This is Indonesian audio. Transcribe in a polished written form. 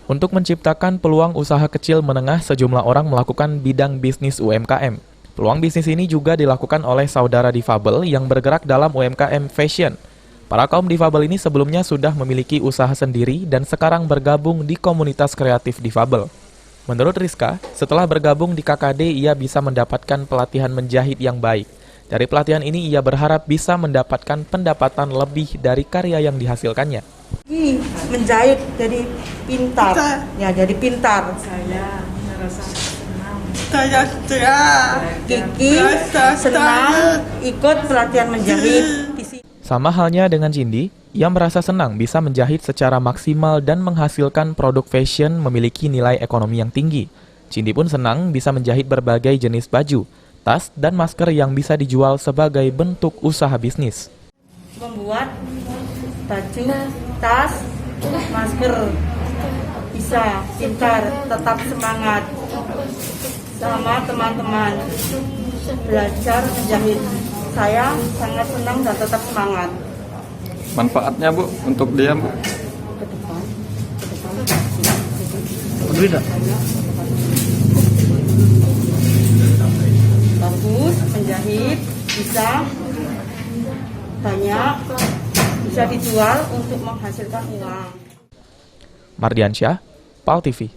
Untuk menciptakan peluang usaha kecil menengah, sejumlah orang melakukan bidang bisnis UMKM. Peluang bisnis ini juga dilakukan oleh saudara difabel yang bergerak dalam UMKM fashion. Para kaum difabel ini sebelumnya sudah memiliki usaha sendiri dan sekarang bergabung di komunitas kreatif difabel. Menurut Rizka, setelah bergabung di KKD, ia bisa mendapatkan pelatihan menjahit yang baik. Dari pelatihan ini, ia berharap bisa mendapatkan pendapatan lebih dari karya yang dihasilkannya. Menjahit jadi pintar, jadi pintar. Saya merasa senang. Kiki senang ikut pelatihan menjahit. Sama halnya dengan Cindy, ia merasa senang bisa menjahit secara maksimal dan menghasilkan produk fashion memiliki nilai ekonomi yang tinggi. Cindy pun senang bisa menjahit berbagai jenis baju, tas, dan masker yang bisa dijual sebagai bentuk usaha bisnis. Membuat baju, tas, masker, bisa pintar, tetap semangat sama teman-teman belajar menjahit. Saya sangat senang dan tetap semangat. Manfaatnya Bu untuk dia Bu? Ke depan. Bagus menjahit, bisa banyak, bisa dijual untuk menghasilkan uang. Mardiansyah, PAL TV.